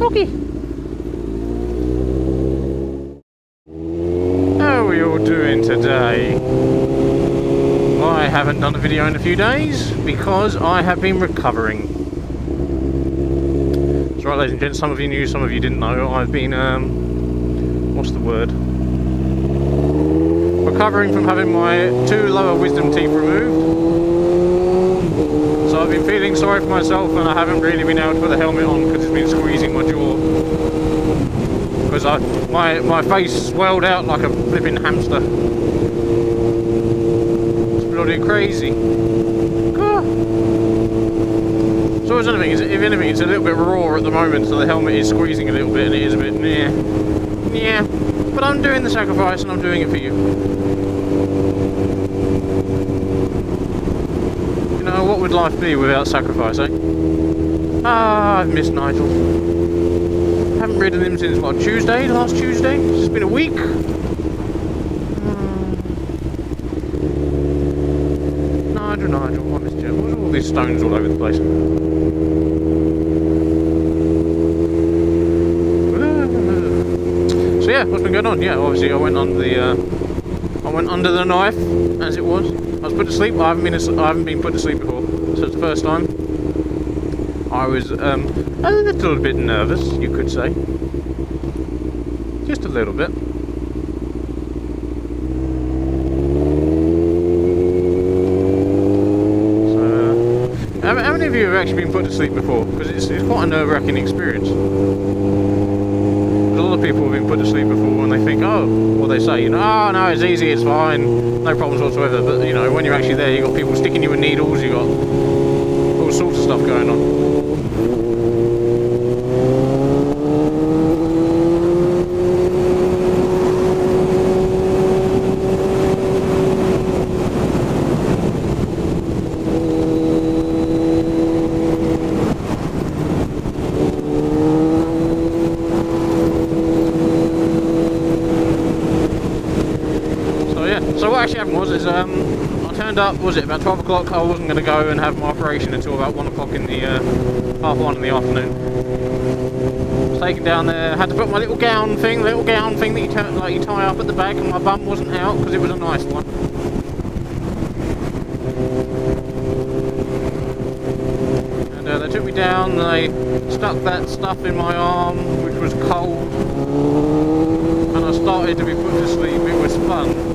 Okay. How are we all doing today? I haven't done a video in a few days because I have been recovering. That's right, ladies and gents, some of you knew, some of you didn't know. I've been, what's the word? Recovering from having my 2 lower wisdom teeth removed. So I've been feeling sorry for myself and I haven't really been able to put the helmet on because it's been squeezing my jaw. Because my face swelled out like a flipping hamster. It's bloody crazy. God. So if anything, it's a little bit raw at the moment, so the helmet is squeezing a little bit and it is a bit yeah. But I'm doing the sacrifice and I'm doing it for you. You know, what would life be without sacrifice, eh? Ah, I've missed Nigel. Haven't ridden him since, what, Tuesday? Last Tuesday? It's been a week. Nigel, I missed you. What's all these stones all over the place? So yeah, what's been going on? Yeah, obviously I went under the knife, as it was. I was put to sleep. I haven't been put to sleep before, so it's the first time. I was a little bit nervous, you could say, just a little bit. So, how many of you have actually been put to sleep before? Because it's quite a nerve-wracking experience. A lot of people have been put to sleep before and they think, oh, well, they say, you know, oh no, it's easy, it's fine, no problems whatsoever. But you know, when you're actually there, you've got people sticking you with needles, you've got all sorts of stuff going on. So what actually happened was, I turned up, was it about 12 o'clock? I wasn't going to go and have my operation until about 1 o'clock in the, half 1 in the afternoon. Was taken down there, had to put my little gown thing that you tie up at the back, and my bum wasn't out because it was a nice one. And they took me down, they stuck that stuff in my arm, which was cold, and I started to be put to sleep. It was fun.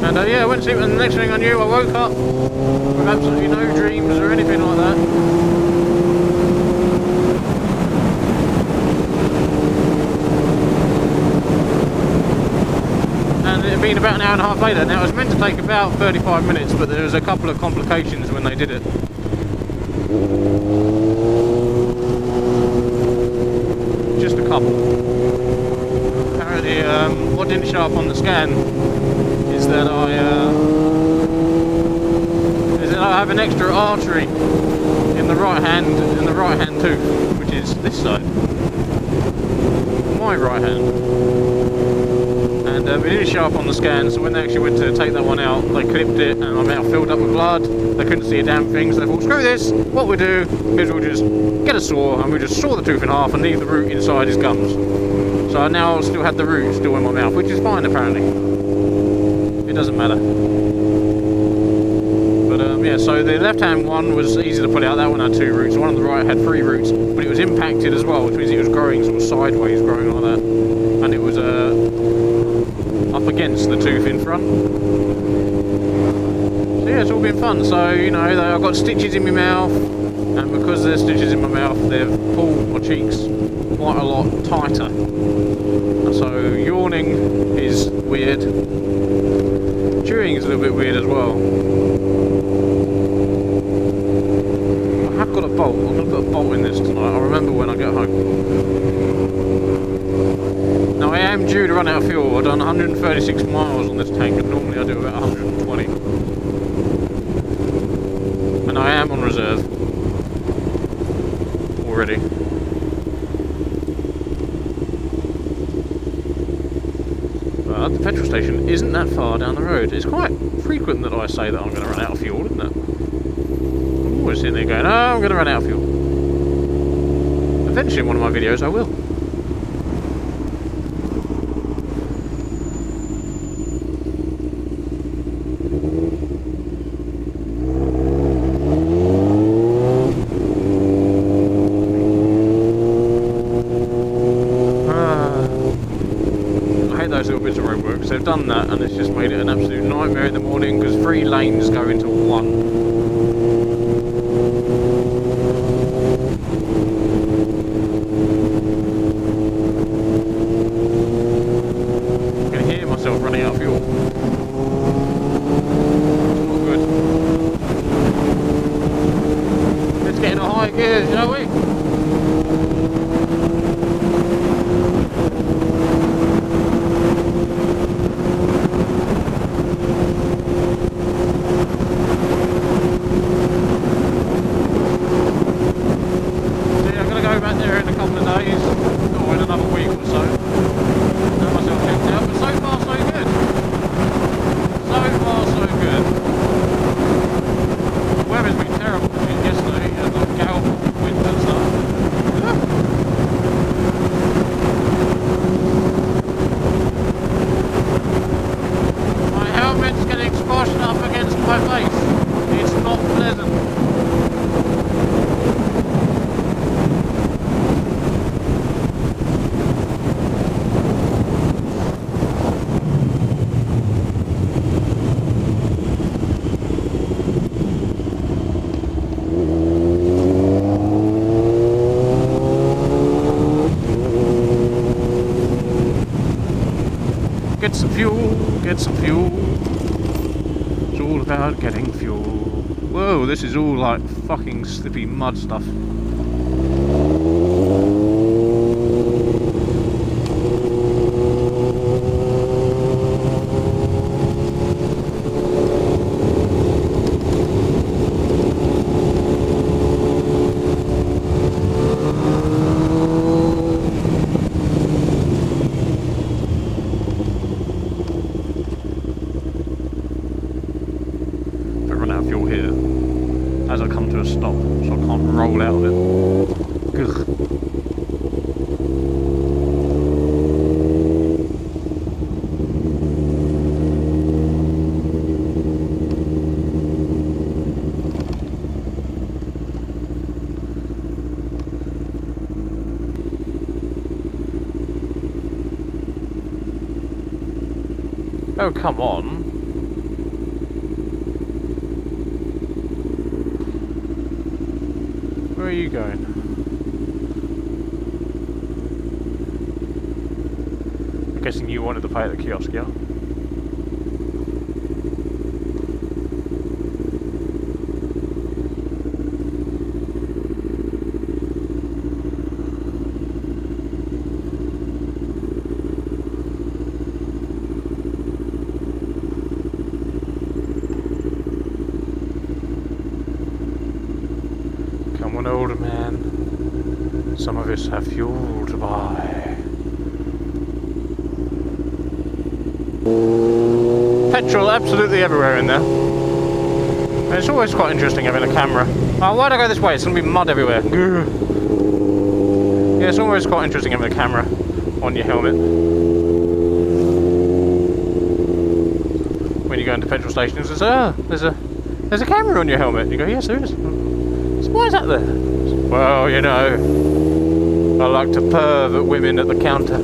And yeah, I went to sleep, and the next thing I knew, I woke up with absolutely no dreams or anything like that. And it had been about an hour and a half later. Now, it was meant to take about 35 minutes, but there was a couple of complications when they did it. Just a couple. Apparently, what didn't show up on the scan is that I have an extra artery in the right hand tooth, which is this side, my right hand. And it didn't show up on the scan, so when they actually went to take that one out, they clipped it, and my mouth filled up with blood. They couldn't see a damn thing, so they thought, screw this. What we do is we'll just get a saw and we'll just saw the tooth in half and leave the root inside his gums. So I now still had the root still in my mouth, which is fine apparently. It doesn't matter. But yeah, so the left-hand one was easy to pull out. That one had 2 roots. The one on the right had 3 roots, but it was impacted as well, which means it was growing sort of sideways, growing like that, and it was up against the tooth in front. So yeah, it's all been fun. So you know, I've got stitches in my mouth, and because there's stitches in my mouth, they've pulled my cheeks quite a lot tighter. And so yawning is weird. Chewing is a little bit weird as well. I have got a bolt. I'm going to put a bolt in this tonight. I'll remember when I get home. Now I am due to run out of fuel. I've done 136 miles on this tank, and normally I do about 120. And I am on reserve already. However, the petrol station isn't that far down the road. It's quite frequent that I say that I'm going to run out of fuel, isn't it? I'm always sitting there going, oh, I'm going to run out of fuel. Eventually in one of my videos I will. They've done that and it's just made it an absolute nightmare in the morning because 3 lanes go into 1. I can hear myself running out of fuel. It's not good. Let's get in a high gear, shall we? Get some fuel, get some fuel. It's all about getting fuel. Whoa, this is all like fucking slippy mud stuff. As I come to a stop, so I can't roll out of it. Ugh. Oh, come on. Where are you going? I'm guessing you wanted to pay at the kiosk, yeah? Come on, older man. Some of us have fuel to buy. Petrol absolutely everywhere in there. And it's always quite interesting having a camera. Oh, why'd I go this way? It's going to be mud everywhere. Yeah, it's always quite interesting having a camera on your helmet. When you go into petrol stations, it's, there's a camera on your helmet. You go, yes, there is. So why is that there? Well, you know, I like to perv at women at the counter.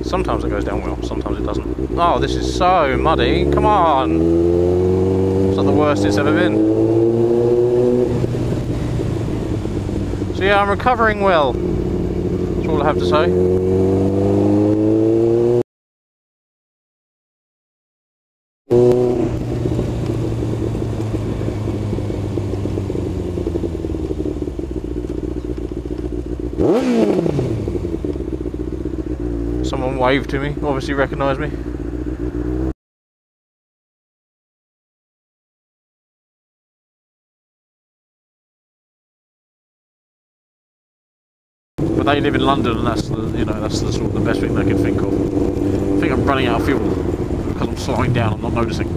Sometimes it goes down well, sometimes it doesn't. Oh, this is so muddy. Come on. It's not the worst it's ever been. So yeah, I'm recovering well. That's all I have to say. Someone waved to me, obviously recognised me. they live in London, and that's the, you know, that's the sort of the best thing they can think of. I think I'm running out of fuel because I'm slowing down. I'm not noticing.